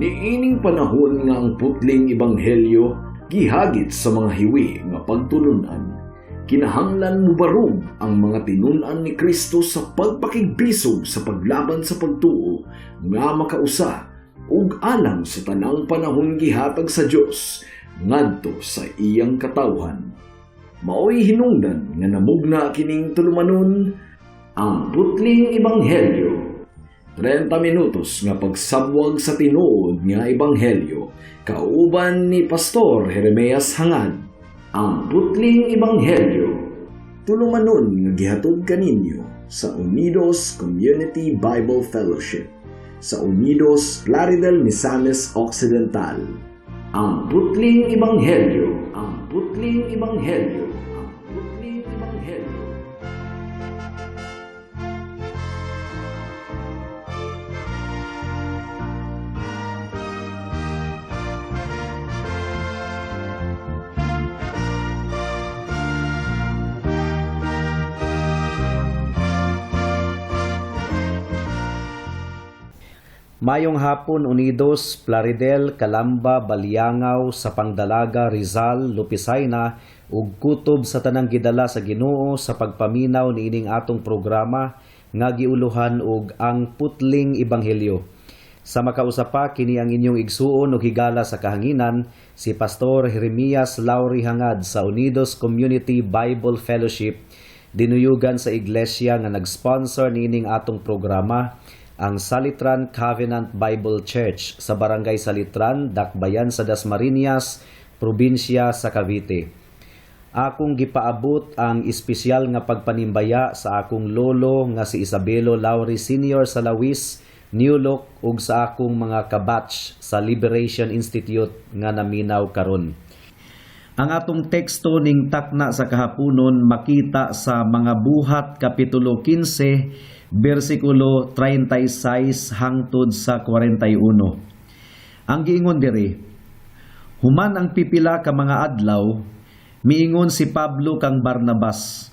Niining panahon nga ang putling ebanghelyo gihagit sa mga hiwi nga pagtulunan. Kinahanglan mo barog ang mga tinunan ni Kristo sa pagpakigbisog sa paglaban sa pagtuo nga makausa ug alang sa tanang panahon gihatag sa Dios ngadto sa iyang katawhan. Maoy hinungdan nga namugna kining tulumanon ang putling ebanghelyo. 30 minutos nga pagsabwag sa tinuod nga ebanghelyo kauban ni Pastor Jeremias Hangad. Ang putling ebanghelyo tulumanon nga gihatod kaninyo sa Unidos Community Bible Fellowship sa Unidos Plaridel, Misamis Occidental. Ang putling ebanghelyo, ang putling ebanghelyo, ang putling ebanghelyo. Mayong hapon Unidos, Plaridel, Calamba, Baliangaw, sa Pangdalaga, Rizal, Lupisayna ug kutob sa tanang gidala sa Ginoo sa pagpaminaw niining atong programa nga giuluhan og ang putling ebanghelyo. Sa makausapa kini ang inyong igsuon ug higala sa kahanginan si Pastor Jeremias Lauri Hangad sa Unidos Community Bible Fellowship dinuyugan sa iglesia nga nag-sponsor niining atong programa, ang Salitran Covenant Bible Church sa Barangay Salitran, Dakbayan sa Dasmariñas, probinsya sa Cavite. Akong gipaabot ang espesyal nga pagpanimbaya sa akong lolo nga si Isabelo Lauri Sr. sa Lawis, New Look ug sa akong mga kabatch sa Liberation Institute nga naminaw karon. Ang atong teksto ning takna sa kahaponon makita sa mga buhat kapitulo 15 versikulo 36 hangtod sa 41. Ang giingon diri, human ang pipila ka mga adlaw, miingon si Pablo kang Barnabas,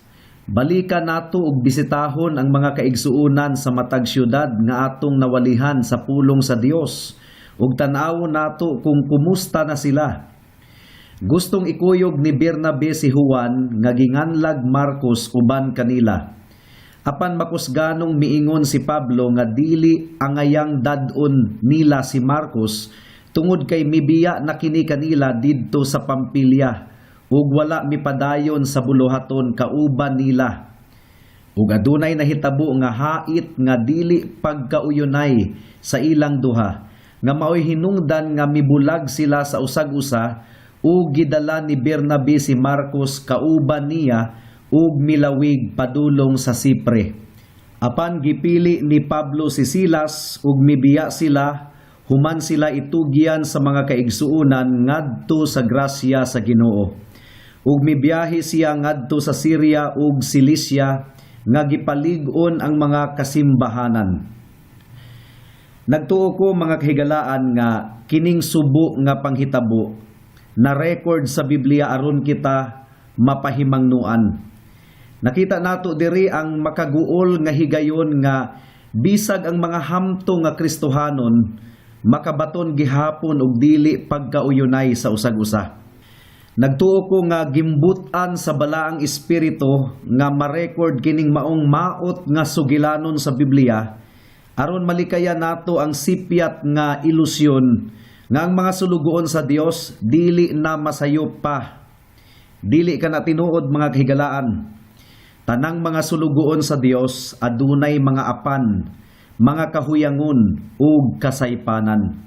balika nato ug bisitahon ang mga kaigsuunan sa matag syudad nga atong nawalihan sa pulong sa Dios ug tan-awon nato kung kumusta na sila. Gustong ikuyog ni Bernabe si Juan nga ginganlag Marcos uban kanila. Apan makusganong miingon si Pablo nga dili angayang dadon nila si Marcos tungod kay mibiya na kini kanila didto sa Pampilya ug wala mipadayon sa buluhaton kauban nila. Ug adunay nahitabo nga hait nga dili pagkauyonay sa ilang duha nga maoy hinungdan nga mibulag sila sa usag-usa ug gidala ni Bernabe si Marcos kauban niya ug milawig padulong sa Sipre. Apan gipili ni Pablo si Silas ug mibiya sila human sila itugyan sa mga kaigsuunan ngadto sa grasya sa Ginoo. Ug mibiyahe siya ngadto sa Syria ug Cilicia nga gipalig-on ang mga kasimbahanan. Nagtuo ko mga kahigalaan nga kining subo nga panghitabo na record sa Biblia aron kita mapahimangnuan. Nakita nato diri ang makaguol nga higayon nga bisag ang mga hamto nga Kristohanon makabaton gihapon og dili pagkauyonay sa usag-usa. Nagtuo ko nga gimbutan sa balaang espiritu nga ma-record kining maong maot nga sugilanon sa Biblia aron malikaya nato ang sipyat nga ilusyon nga ang mga sulugoon sa Dios dili na masayop pa. Dili ka na tinuod mga kahigalaan. Tanang mga sulugoon sa Dios adunay mga apan, mga kahuyangon ug kasaypanan.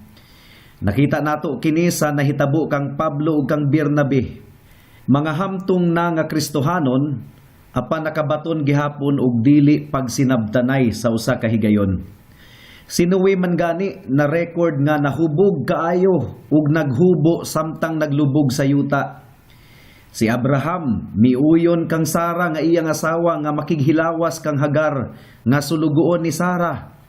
Nakita nato kini sa nahitabo kang Pablo ug kang Bernabe. Mga hamtong na nga Kristohanon apan nakabaton gihapon og dili pagsinabtanay sa usa ka higayon. Sinuwi man gani na record nga nahubog kaayo ug naghubo samtang naglubog sa yuta. Si Abraham, miuyon kang Sara nga iyang asawa nga makighilawas kang Hagar nga sulugoon ni Sara.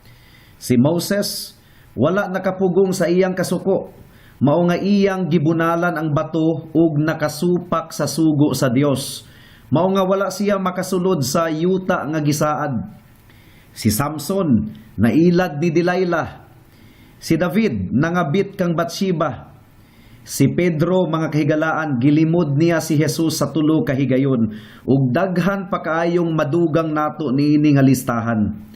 Si Moses, wala nakapugong sa iyang kasuko, mao nga iyang gibunalan ang bato ug nakasupak sa sugo sa Dios. Mao nga wala siya makasulod sa yuta nga gisaad. Si Samson, nailad ni Delilah. Si David nangabit kang Bathsheba. Si Pedro mga kahigalaan gilimod niya si Jesus sa tulo kahigayon ug daghan pa kaayong madugang nato niini nga listahan.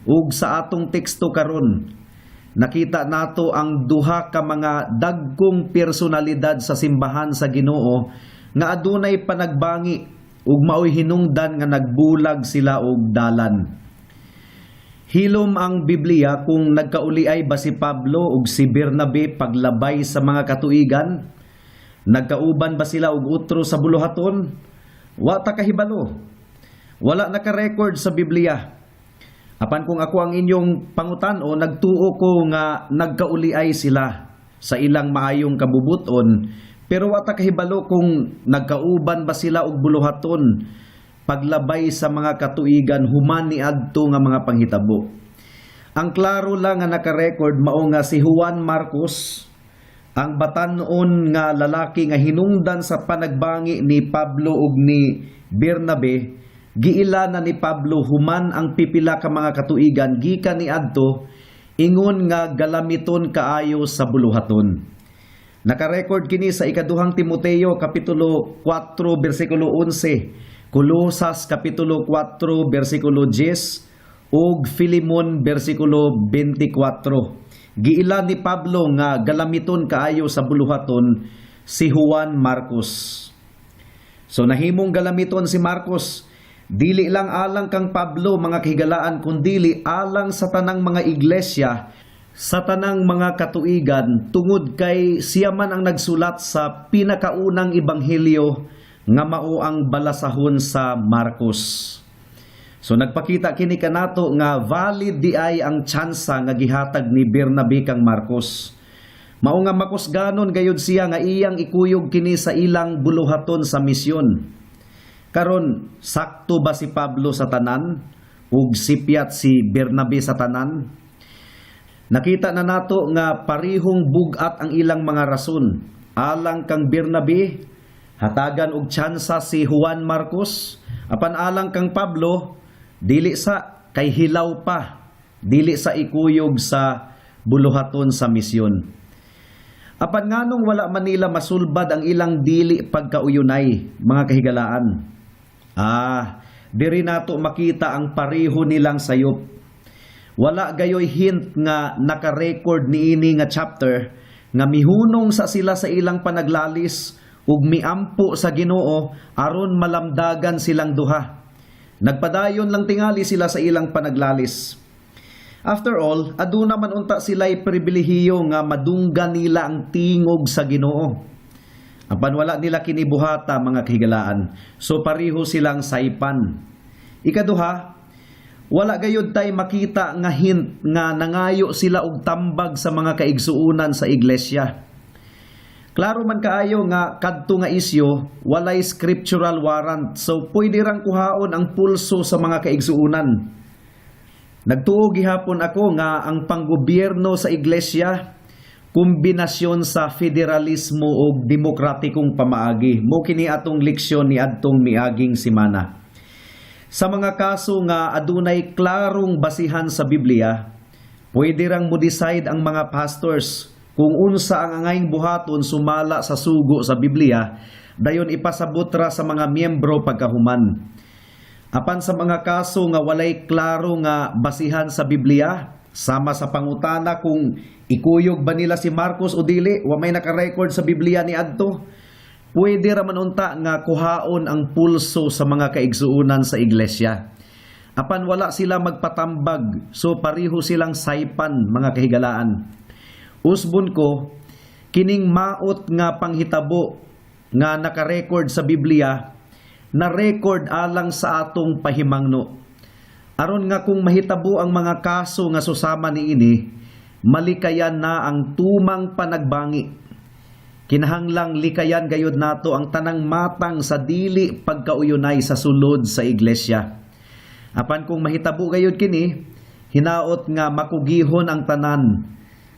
Ug sa atong teksto karon nakita nato ang duha ka mga dagkong personalidad sa simbahan sa Ginoo nga adunay panagbangi ug maoy hinungdan nga nagbulag sila og dalan. Hilom ang Biblia kung nagkauliay ba si Pablo ug si Bernabe paglabay sa mga katuigan? Nagkauban ba sila og utro sa buluhaton? Wa ta kahibalo. Wala naka-record sa Biblia. Apan kung ako ang inyong pangutan-o, nagtuo ko nga nagkauliay sila sa ilang maayong kabubuton, pero wa ta kahibalo kung nagkauban ba sila og buluhaton paglabay sa mga katuigan human ni adto nga mga panghitabo. Ang klaro lang nga naka-record mao nga si Juan Marcos, ang batan-on nga lalaki nga hinungdan sa panagbangi ni Pablo ug ni Bernabe, giila na ni Pablo human ang pipila ka mga katuigan gikan ni adto ingon nga galamiton kaayo sa buluhaton. Naka-record kini sa ikaduhang Timoteo kapitulo 4 bersikulo 11, Colosas kapitulo 4 bersikulo 10 ug Filemon bersikulo 24. Giila ni Pablo nga galamiton kaayo sa buluhaton si Juan Marcos. So nahimong galamiton si Marcos, dili lang alang kang Pablo mga kahigalaan kundili alang sa tanang mga iglesia, sa tanang mga katuigan tungod kay siya man ang nagsulat sa pinakaunang ebanghelyo nga mao ang balasahon sa Marcos. So nagpakita kini kanato nga valid di ay ang tsansa nga gihatag ni Bernabe kang Marcos. Mao nga makusganon gayud siya nga iyang ikuyog kini sa ilang buluhaton sa misyon. Karon sakto ba si Pablo sa tanan ug sipyat si Bernabe sa tanan? Nakita na nato nga parihong bugat ang ilang mga rason. Alang kang Bernabe, hatagan og tsansa si Juan Marcos, apan alang kang Pablo, dili sa kay hilaw pa, dili sa ikuyog sa buluhaton sa misyon. Apan nganong wala man nila masulbad ang ilang dili pagkauyunay, mga kahigalaan? Diri nato makita ang pareho nilang sayop. Wala gayoy hint nga naka-record niini nga chapter nga mihunong sa sila sa ilang panaglalis ug miampo sa Ginoo aron malamdagan silang duha. Nagpadayon lang tingali sila sa ilang panaglalis. After all, aduna man unta sila'y pribilehiyo nga madunggan nila ang tingog sa Ginoo. Apan wala nila kinibuhata mga kahigalaan, so pareho silang saipan. Ikaduha, wala gayud tay makita nga hint nga nangayo sila og tambag sa mga kaigsuunan sa iglesia. Klaro man kaayo nga kadto nga isyo walay scriptural warrant, so pwede rang kuhaon ang pulso sa mga kaigsuunan. Nagtuo gihapon ako nga ang panggobyerno sa iglesia kombinasyon sa federalismo ug demokratikong pamaagi. Mo kini atong leksyon ni adtong miaging semana. Sa mga kaso nga adunay klarong basihan sa Biblia, pwede rang mo-decide ang mga pastors kung unsa ang angayng buhaton sumala sa sugo sa Biblia, dayon ipasabot ra sa mga miyembro pagkahuman. Apan sa mga kaso nga walay klaro nga basihan sa Biblia, sama sa pangutana kung ikuyog ba nila si Marcos o dili, wa may naka-record sa Biblia ni adto, pwede ra man unta nga kuhaon ang pulso sa mga kaigsuunan sa iglesia. Apan wala sila magpatambag, so pareho silang saipan mga kahigalaan. Usbon ko, kining maot nga panghitabo nga naka-record sa Biblia, na-record alang sa atong pahimangno. Aron nga kung mahitabo ang mga kaso nga susama niini, malikayan na ang tumang panagbangi. Kinahanglang likayan gayud nato ang tanang matang sa dili pagkauyunay sa sulod sa iglesia. Apan kung mahitabo gayud kini, hinaot nga makugihon ang tanan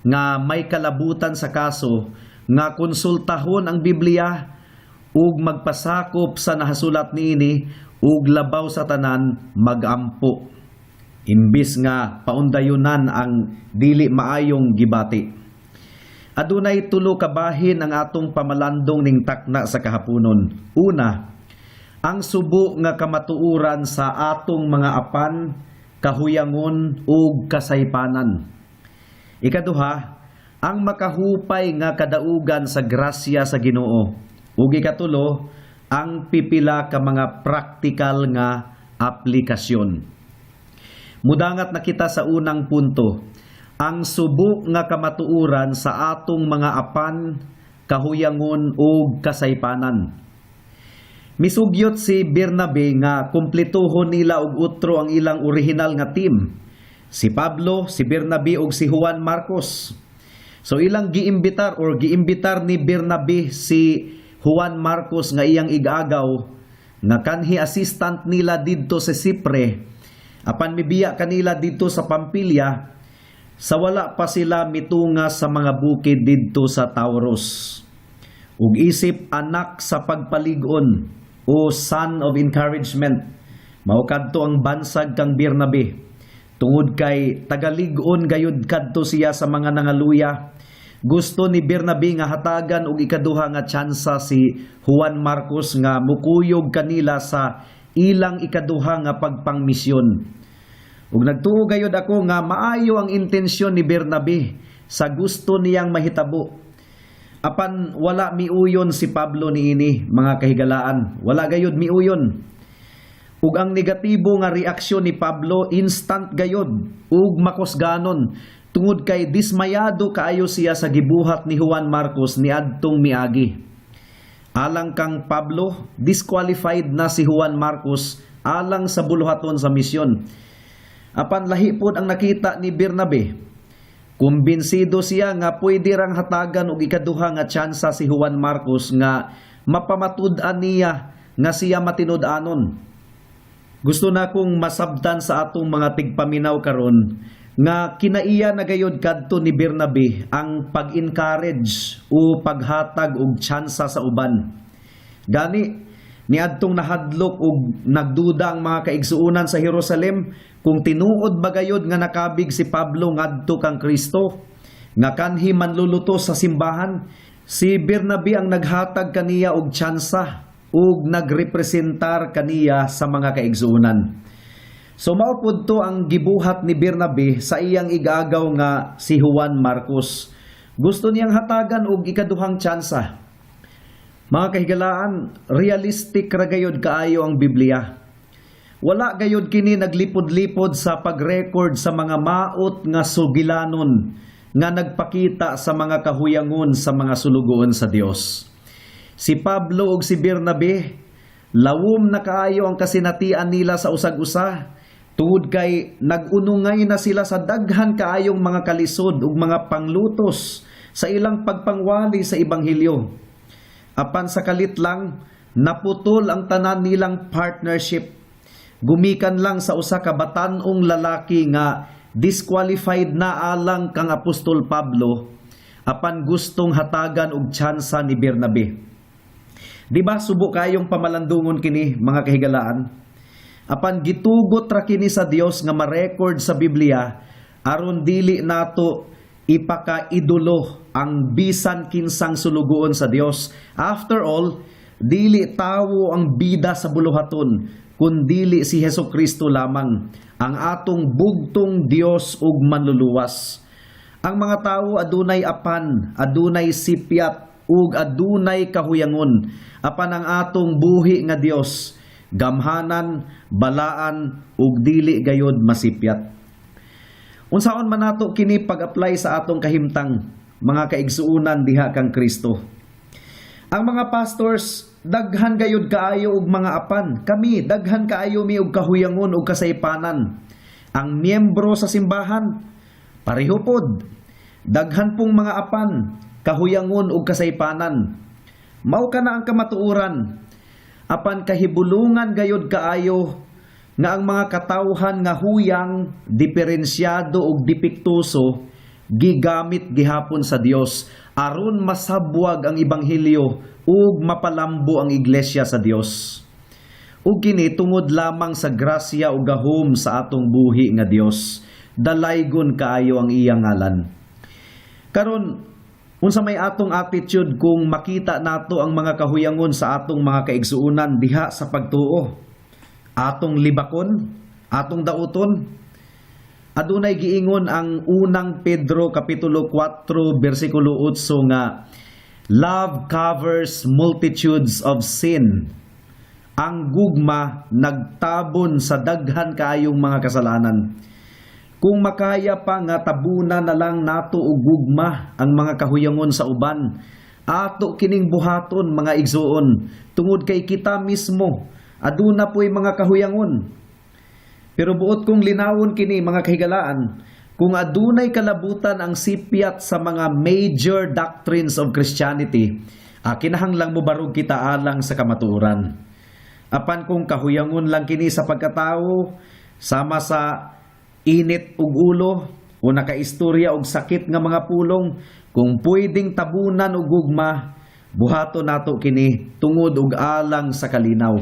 nga may kalabutan sa kaso nga konsultahon ang Biblia ug magpasakop sa nahasulat niini ug labaw sa tanan magampo. Imbis nga paundayunan ang dili maayong gibati. Adunay tulo ka bahin ang atong pamalandong ning takna sa kahaponon. Una, ang subo nga kamatuuran sa atong mga apan, kahuyangon ug kasaypanan. Ikaduha, ang makahupay nga kadaugan sa grasya sa Ginoo. Ug ikatulo, ang pipila ka mga praktikal nga aplikasyon. Mudangat na kita sa unang punto, ang subo nga kamatuuran sa atong mga apan, kahuyangon ug kasaypanan. Misugyot si Bernabe nga kumpletuhon nila og utro ang ilang orihinal nga team. Si Pablo, si Bernabe ug si Juan Marcos. So ilang giimbitar ni Bernabe si Juan Marcos nga iyang igagaw nga kanhi assistant nila didto sa Sipre, apan mibiya kanila didto sa Pampilya, sa wala pa sila mitunga sa mga bukid didto sa Tauros. Ug isip anak sa pagpalig-on o son of encouragement, mao kadto ang bansag kang Bernabe. Tungod kay tagalig-on gayud kadto siya sa mga nangaluya, gusto ni Bernabe nga hatagan og ikaduha nga tsansa si Juan Marcos nga mukuyog kanila sa ilang ikaduha nga pagpangmisyon. Ug nagtuo gayud ako nga maayo ang intensyon ni Bernabe sa gusto niyang mahitabo. Apan wala miuyon si Pablo niini, mga kahigalaan. Wala gayud miuyon. Ug ang negatibo nga reaksyon ni Pablo instant gayud ug makusganon. Tungod kay dismayado kaayo siya sa gibuhat ni Juan Marcos niadtong miagi. Alang kang Pablo, disqualified na si Juan Marcos alang sa buluhaton sa misyon. Apan lahi pod ang nakita ni Bernabe. Kumbinsido siya nga pwede rang hatagan og ikaduha nga tsansa si Juan Marcos nga mapamatud-an niya nga siya matinud-anon. Gusto na kong masabtan sa atong mga tigpaminaw karon nga kinaiya na gayud kadto ni Bernabe ang pag-encourage o paghatag og tsansa sa uban. Gani niadtong nahadlok og nagduda ang mga kaigsuonan sa Jerusalem kung tinuod ba gayud nga nakabig si Pablo ngadto kang Kristo nga kanhi manluluto sa simbahan. Si Bernabe ang naghatag kaniya og tsansa ug nagrepresentar kaniya sa mga kaigsuonan. So maupod to ang gibuhat ni Bernabe sa iyang igagaw nga si Juan Marcos. Gusto niyang hatagan og ikaduhang tsansa. Mga kahigalaan, realistic ra gayud kaayo ang Biblia. Wala gayud kini naglipod-lipod sa pag-record sa mga maot nga sugilanon nga nagpakita sa mga kahuyangon sa mga sulugoon sa Dios. Si Pablo ug si Bernabe, lawom na kaayo ang kasinatian nila sa usag-usa. Tungod kay nag-unungay na sila sa daghan kaayong mga kalisod ug mga panglutos sa ilang pagpangwali sa Ebanghelyo. Apan sa kalit lang, naputol ang tanan nilang partnership. Gumikan lang sa usa ka batan-ong lalaki nga disqualified na alang kang Apostol Pablo, apan gustong hatagan og tsansa ni Bernabe. Di ba subo kayong pamalandungon kini, mga kahigalaan? Apan gitugot ra kini sa Dios nga ma-record sa Biblia aron dili nato ipakaidolo ang bisan kinsang sulugoon sa Dios. After all, dili tawo ang bida sa buluhaton kundili si Hesukristo lamang, ang atong bugtong Dios ug manluluwas. Ang mga tawo adunay apan, adunay sipyat ug adunay kahuyangon, apan ang atong buhi nga Dios gamhanan, balaan ug dili gayud masipyat. Unsaon man nato kini pag-apply sa atong kahimtang, mga kaigsuonan diha kang Kristo. Ang mga pastors daghan gayud kaayo og mga apan. Kami daghan kaayo mi og kahuyangon ug kasaypanan. Ang miyembro sa simbahan pareho pod. Daghan pong mga apan, kahuyangon ug kasaypanan. Mao kana ang kamatuoran. Apan kahibulungan gayud kaayo nga ang mga katawhan nga huyang, diferensyado ug dipiktuso gigamit gihapon sa Dios aron masabwag ang ebanghelyo ug mapalambo ang iglesia sa Dios. ug kini tungod lamang sa grasya ug gahom sa atong buhi nga Dios. Dalaygon kaayo ang iyang ngalan. Karon, unsa may atong attitude kung makita nato ang mga kahuyangon sa atong mga kaigsuonan diha sa pagtuo? Atong libakon, atong dauton. Adunay giingon ang unang Pedro kapitulo 4 bersikulo 8 nga love covers multitudes of sin. Ang gugma nagtabon sa daghan kaayong mga kasalanan. Kung makaya pa nga tabunan na lang nato og gugma ang mga kahuyangon sa uban, ato kining buhaton mga igsuon tungod kay kita mismo aduna po'y mga kahuyangon. Pero buot kong linawon kini mga kahigalaan, kung adunay kalabutan ang sipyat sa mga major doctrines of Christianity, kinahanglang mo barog kita alang sa kamatuoran. Apan kung kahuyangon lang kini sa pagkatao, sama sa init ug ulo o nakaistorya og sakit nga mga pulong, kung pwedeng tabunan og gugma, buhaton nato kini tungod og alang sa kalinaw.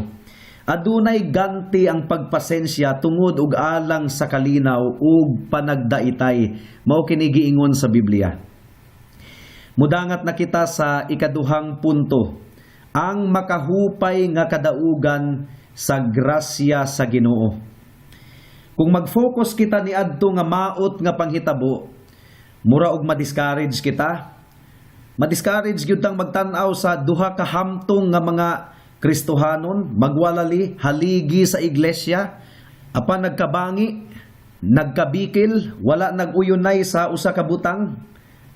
Adunay ganti ang pagpasensya tungod og alang sa kalinaw ug panagdaitay, mao kini giingon sa Biblia. Mudangat na kita sa ikaduhang punto, ang makahupay nga kadaugan sa grasya sa Ginoo. Kung mag-focus kita ni adto nga maot nga panghitabo, mura og ma-discourage kita. Ma-discourage gyud tang magtan-aw sa duha ka hamtong nga mga Kristohanon, magwalali, haligi sa iglesia, apan nagkabangi, nagkabikil, wala naguyunay sa usa ka butang,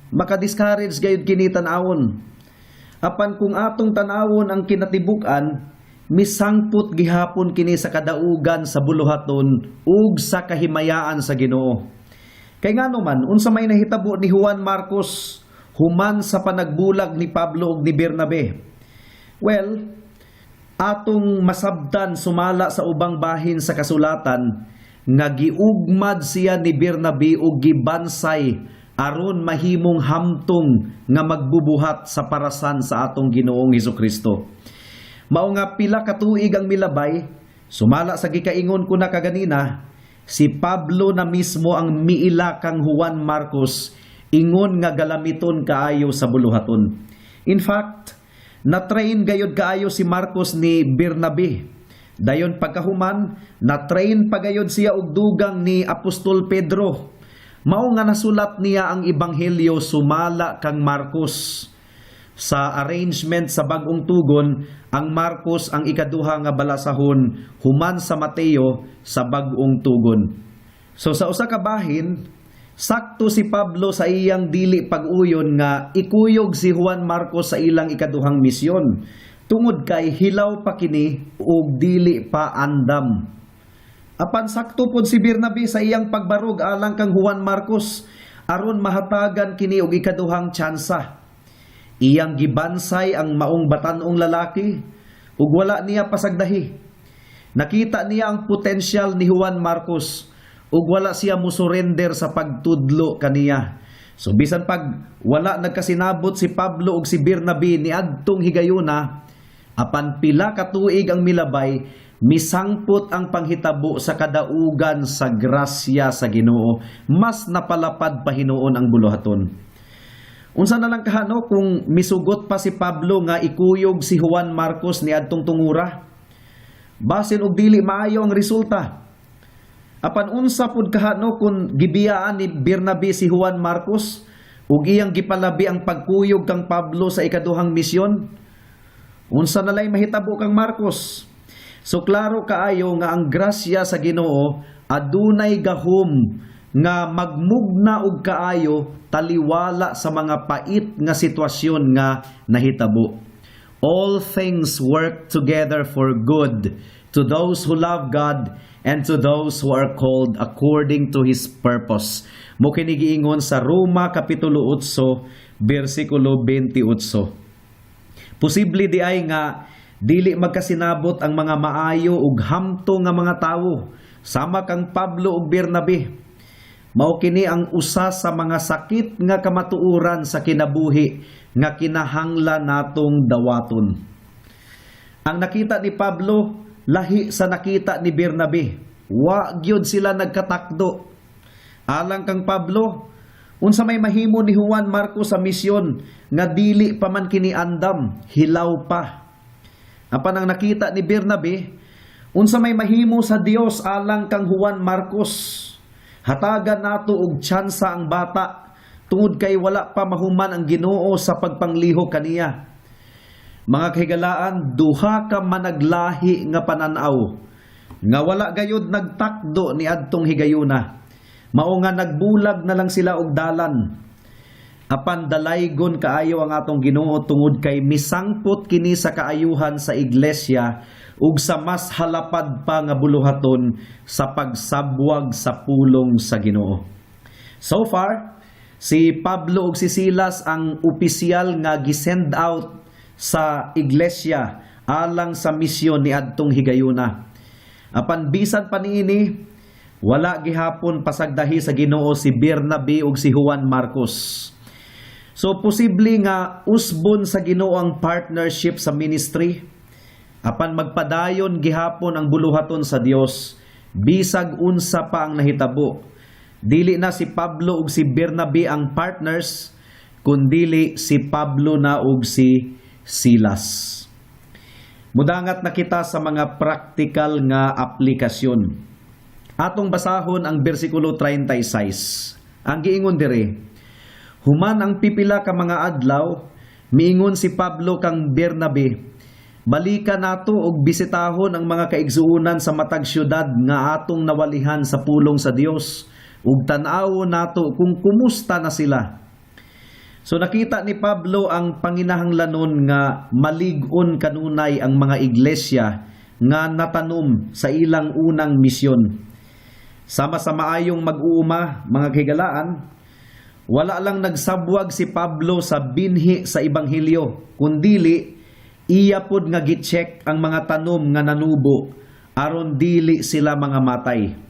maka-discourage gayud kini tan-awon. Apan kung atong tan-awon ang kinatibuk-an, misangput gihapon kini sa kadaugan sa buluhaton ug sa kahimayaan sa Ginoo. Kay ngano man unsa may nahitabo ni Juan Marcos human sa panagbulag ni Pablo ug ni Bernabe? Well, atong masabtan sumala sa ubang bahin sa kasulatan nga giugmad siya ni Bernabe ug gibansay aron mahimong hamtong nga magbubuhat sa parasan sa atong Ginoong Hesukristo. Mao nga pila ka tuig ang milabay, sumala sa gikaingon ko na kaganina, si Pablo na mismo ang miila kang Juan Marcos ingon nga galamiton kaayo sa buluhaton. In fact, na-train gayud kaayo si Marcos ni Bernabe. Dayon pagkahuman, na-train pagayod siya og dugang ni Apostol Pedro. Mao nga nasulat niya ang ebanghelyo sumala kang Marcos. Sa arrangement sa bagong tugon, ang Marcos ang ikaduha nga balasahon human sa Mateo sa bagong tugon. So sa usa ka bahin, sakto si Pablo sa iyang dili pag-uyon nga ikuyog si Juan Marcos sa ilang ikaduhang misyon. Tungod kay hilaw pa kini ug dili pa andam. Apan sakto pod si Bernabe sa iyang pagbarog alang kang Juan Marcos aron mahatagan kini og ikaduhang tsansa. Iyang gibansay ang maong batanong lalaki ug wala niya pasagdahi. Nakita niya ang potensyal ni Juan Marcos ug wala siya musurrender sa pagtudlo kaniya. So bisan pag wala nagkasinabot si Pablo ug si Bernabe ni adtong higayuna, apan pila ka tuig ang milabay, misangpot ang panghitabo sa kadaugan sa grasya sa Ginoo, mas napalapad pa hinuon ang buluhaton. Unsa na lang kahano kung misugot pa si Pablo nga ikuyog si Juan Marcos ni adtong tungura? Basin og dili maayo ang resulta. Apan unsa pud kahano kung gibiyaan ni Bernabe si Juan Marcos ug iyang gipalabi ang pagkuyog kang Pablo sa ikaduhang misyon? Unsa na lay mahitabo kang Marcos? So klaro kaayo nga ang grasya sa Ginoo adunay gahom nga magmugna og kaayo taliwala sa mga pait nga sitwasyon nga nahitabo. All things work together for good to those who love God and to those who are called according to His purpose. Mo kini giingon sa Roma kapitulo 8 bersikulo 28. Posible di ay nga dili magkasinabot ang mga maayo ug hamto nga mga tawo sama kang Pablo ug Bernabe. Mao kini ang usa sa mga sakit nga kamatuoran sa kinabuhi nga kinahanglan natong dawaton. Ang nakita ni Pablo lahi sa nakita ni Bernabe. Wa gyud sila nagkatakdo. Alang kang Pablo, unsa may mahimo ni Juan Marcos sa misyon nga dili pa man kini andam, hilaw pa. Apan ang nakita ni Bernabe, unsa may mahimo sa Dios alang kang Juan Marcos. Hatagan nato og tsansa ang bata tungod kay wala pa mahuman ang Ginoo sa pagpangliho kaniya. Mga kahigalaan, duha ka managlahi nga pananaw nga wala gayud nagtakdo ni adtong higayuna. Mao nga nagbulag na lang sila og dalan. Apan dalaygon kaayo ang atong Ginoo tungod kay misangpot kini sa kaayuhan sa iglesia ug sa mas halapad pa nga buluhaton sa pagsabwag sa pulong sa Ginoo. So far, si Pablo ug si Silas ang opisyal nga gisend out sa iglesia alang sa misyon ni adtong higayuna. Apan bisan pa niini, wala gihapon pasagdahi sa Ginoo si Bernabe ug si Juan Marcos. So posible nga usbon sa Ginoo ang partnership sa ministry. Apan magpadayon gihapon ang buluhaton sa Dios bisag unsa pa ang nahitabo. Dili na si Pablo ug si Bernabe ang partners, kundili si Pablo na ug si Silas. Mudangat na kita sa mga praktikal nga aplikasyon. Atong basahon ang bersikulo 36. Ang giingon dire, human ang pipila ka mga adlaw, miingon si Pablo kang Bernabe, balika nato og bisitahon ang mga kaigsuonan sa matag syudad nga atong nawalihan sa pulong sa Dios ug tan-awo nato kung kumusta na sila. So nakita ni Pablo ang panginahanglanon nga malig-on kanunay ang mga iglesia nga natanom sa ilang unang misyon. Sama sa maayong mag-uuma, mga kahigalaan, wala lang nagsabwag si Pablo sa binhi sa ebanghelyo, kundili iya pod nga gi-check ang mga tanom nga nanubo aron dili sila mga matay.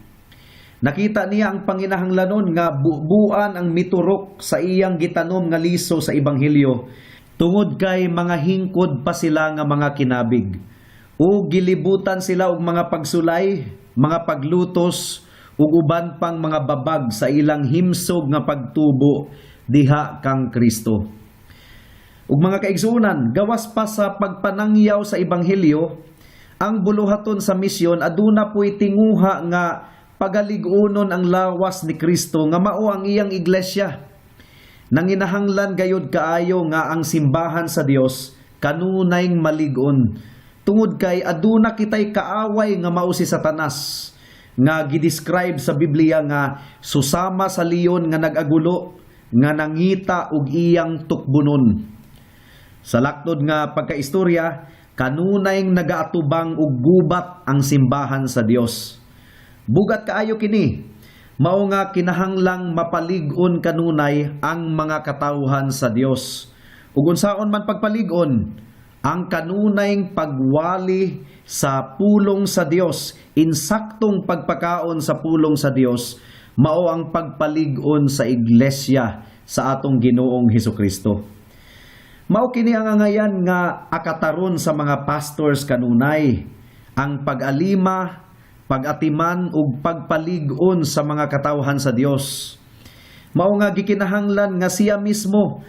Nakita niya ang panginahanglanon nga buuan ang miturok sa iyang gitanom nga liso sa ebanghelyo tungod kay mga hingkod pa sila nga mga kinabig. O gilibutan sila og mga pagsulay, mga paglutos ug uban pang mga babag sa ilang himsog nga pagtubo diha kang Kristo. Ug mga kaigsuonan, gawas pa sa pagpanangyaw sa ebanghelyo, ang buluhaton sa misyon aduna po'y tinguha nga pagalig-unon ang lawas ni Kristo nga mao ang iyang iglesia. Nanginahanglan gayud kaayo nga ang simbahan sa Dios kanunayng malig-on. Tungod kay aduna kitay kaaway nga mao si Satanas nga gidescribe sa Biblia nga susama sa leon nga nag-agulo nga nangita og iyang tukbunon. Sa laktod nga pagkaistorya, kanunayng nagaatubang og gubat ang simbahan sa Dios. Bugat kaayo kini, mao nga kinahanglang mapalig-on kanunay ang mga katawhan sa Dios. Ug unsaon man pagpalig-on, ang kanunayng pagwali sa pulong sa Dios, insaktong pagpakaon sa pulong sa Dios, mao ang pagpalig-on sa iglesia sa atong Ginoong Hesukristo. Mao kini ang angayan nga akataron sa mga pastors kanunay, ang pag-alima, pag-atiman ug pagpalig-on sa mga katawhan sa Dios. Mao nga gikinahanglan nga siya mismo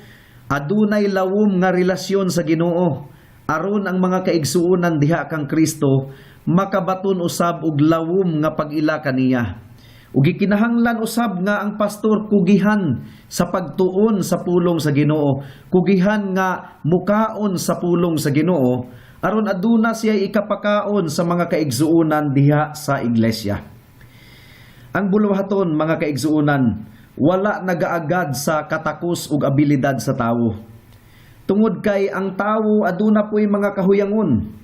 adunay lawom nga relasyon sa Ginoo aron ang mga kaigsuonan diha kang Kristo makabaton usab og lawom nga pag-ila kaniya. Ug gikinahanglan usab nga ang pastor kugihan sa pagtuon sa pulong sa Ginoo, kugihan nga mukaon sa pulong sa Ginoo aron aduna siya ikapakaon sa mga kaigsuonan diha sa iglesia. Ang buluhaton, mga kaigsuonan, wala nagaagad sa katakos ug abilidad sa tawo. Tungod kay ang tawo aduna po'y mga kahuyangon.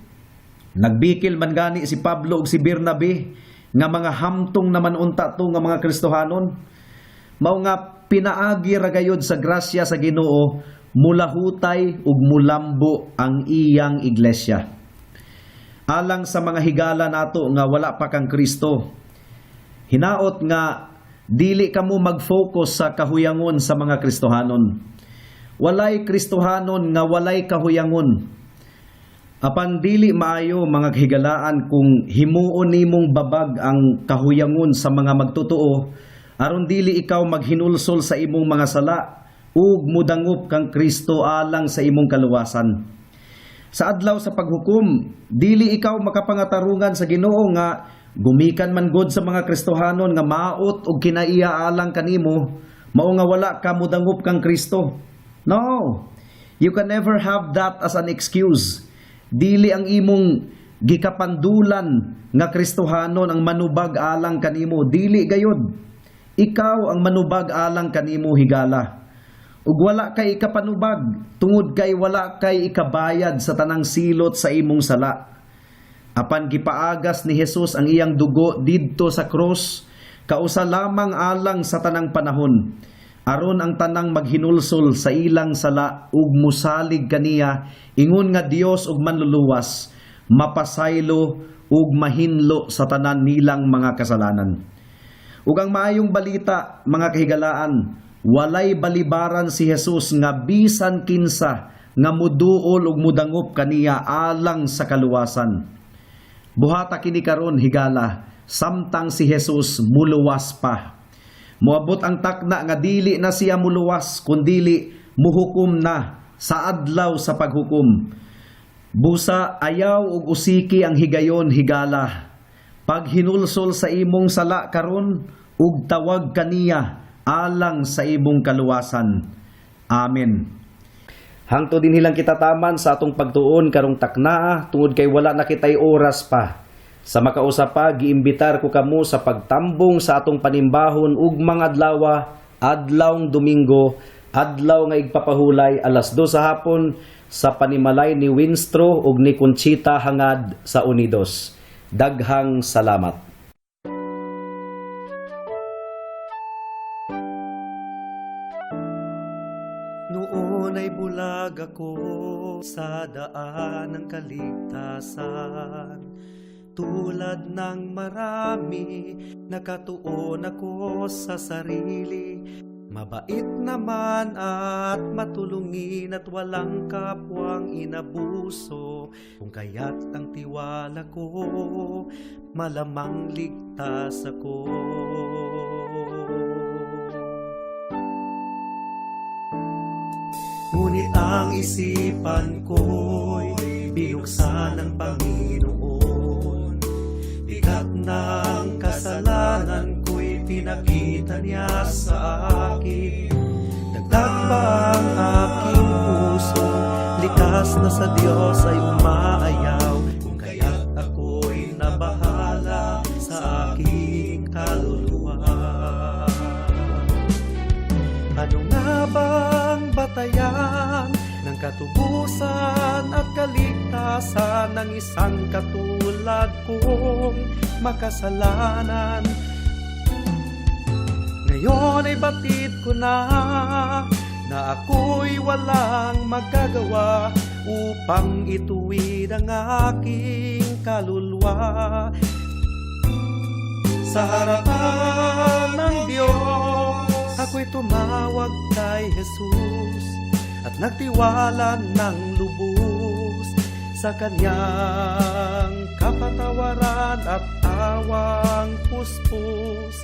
Nagbikil man gani si Pablo ug si Bernabe nga mga hamtong naman unta to nga mga Kristohanon. Mao nga pinaagi ra gayud sa grasya sa Ginoo, mulahutay ug mulambo ang iyang iglesia. Alang sa mga higala nato nga wala pa kang Kristo, hinaot nga dili kamo mag-focus sa kahuyangon sa mga Kristohanon. Walay Kristohanon nga walay kahuyangon. Apan dili maayo mga kahigalaan kung himuon nimong babag ang kahuyangon sa mga magtotoo, aron dili ikaw maghinulsol sa imong mga sala ug mudangop kang Kristo alang sa imong kaluwasan. Sa adlaw sa paghukom, dili ikaw makapangatarungan sa Ginoo nga gumikan man gud sa mga Kristohanon nga maot og kinaiya alang kanimo, mao nga wala ka mudangop kang Kristo. No. You can never have that as an excuse. Dili ang imong gikapandulan nga Kristohanon ang manubag alang kanimo, dili gayud. Ikaw ang manubag alang kanimo higala. Ug wala kay ikapanubag tungod kay wala kay ikabayad sa tanang silot sa imong sala. Apan gipaagas ni Jesus ang iyang dugo didto sa cross, kausa lamang alang sa tanang panahon, aron ang tanang maghinulsol sa ilang sala ug musalig kaniya ingon nga Dios ug manluluwas, mapasaylo ug mahinlo sa tanan nilang mga kasalanan. Ug ang maayong balita, mga kahigalaan, walay balibaran si Jesus nga bisan kinsa nga muduol ug mudangop kaniya alang sa kaluwasan. Buhata kini karon higala, samtang si Jesus muluwas pa. Moabot ang takna nga dili na siya muluwas kundili muhukom na sa adlaw sa paghukom. Busa ayaw ug usiki ang higayon higala. Pag hinulsol sa imong sala karon ug tawag kaniya alang sa imong kaluwasan. Amen. Hangtod din hilang kita taman sa atong pagtuon karong takna tungod kay wala na kitay oras pa. Sa makausap pa, giimbitar ko kamo sa pagtambong sa atong panimbahon ug mga adlawng Domingo, adlaw nga igpapahulay alas 2 sa hapon sa panimalay ni Winstro ug ni Conchita hangad sa Unidos. Daghang salamat. Noon ay bulag ako sa daan ng kaligtasan. Tulad ng marami, nakatuon ako sa sarili. Mabait naman at matulungin at walang kapwang inabuso. Kung kaya't ang tiwala ko, malamang ligtas ako. Ngunit ang isipan ko'y binuksan ng Panginoon. Bigat ng kasalanan ko'y pinakita niya sa akin. Dagdag pa ang aking puso, likas na sa Diyos ay umaayaw. Kung kaya't ako'y nabahala sa aking kaluluwa. Ano nga bang batayan ng katubusan at kaligtasan ng isang katulad kong makasalanan? Ngayon ay batid ko na ako'y walang magagawa upang ituwid ang aking kaluluwa. Sa harapan ng Diyos, ako'y tumawag kay Jesus at nagtiwala ng lubos sa kanyang kapatawaran at tawang puspos.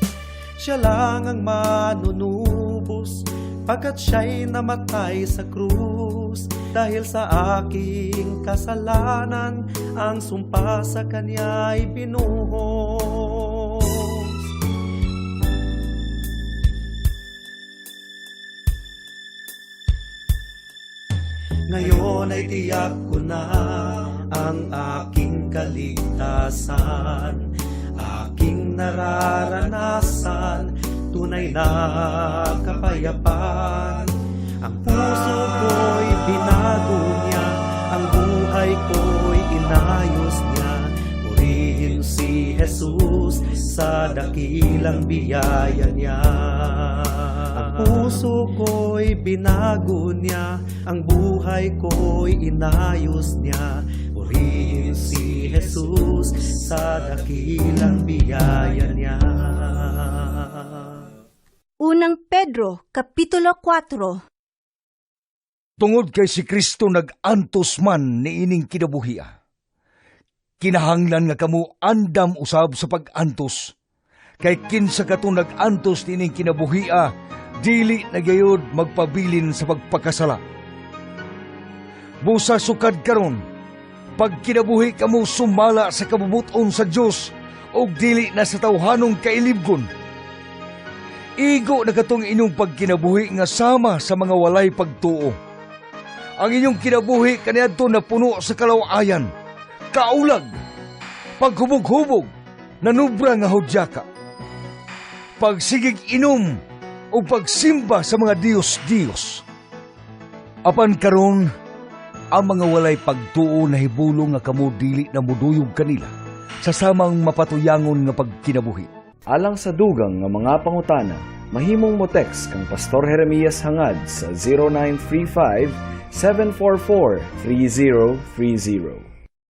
Siya lang ang manunubos pagkat siya'y namatay sa krus. Dahil sa aking kasalanan, ang sumpa sa kanya'y binuhos. Ngayon ay tiyak ko na ang aking kaligtasan, aking nararanasan, tunay na kapayapaan. Ang puso ko'y binago niya, ang buhay ko'y inayos niya. Purihin si Jesus sa dakilang biyaya niya. Ang puso ko'y binago niya, ang buhay ko'y inayos niya. Purihin si Jesus sa dakilang biyaya niya. Unang Pedro, Kapitulo 4. Tungod kay si Kristo nag-antos man ni ining kinabuhia. Kinahanglan nga kamo andam usab sa pag-antos. Kay kinsa kato nag-antos ni ining kinabuhia, dili na gayud magpabilin sa pagpakasala. Busa sukad karon, pag kinabuhi kamo sumala sa kabubuton sa Dios o dili na sa tawhanong kailibgon. Igo na katong inyong pagkinabuhi nga sama sa mga walay pagtuo. Ang inyong kinabuhi kaniadto na puno sa kalawayan, kaulag, paghubog-hubog, nanubra nga hudyaka, pagsigig inom o pagsimba sa mga Diyos-Diyos. Apan karon, ang mga walay pagtuo na hibulong nga kamo dili na muduyog kanila sa samang mapatuyangon nga pagkinabuhi. Alang sa dugang nga mga pangutana, mahimong mo text kang Pastor Jeremias hangad sa 0935 744 3030.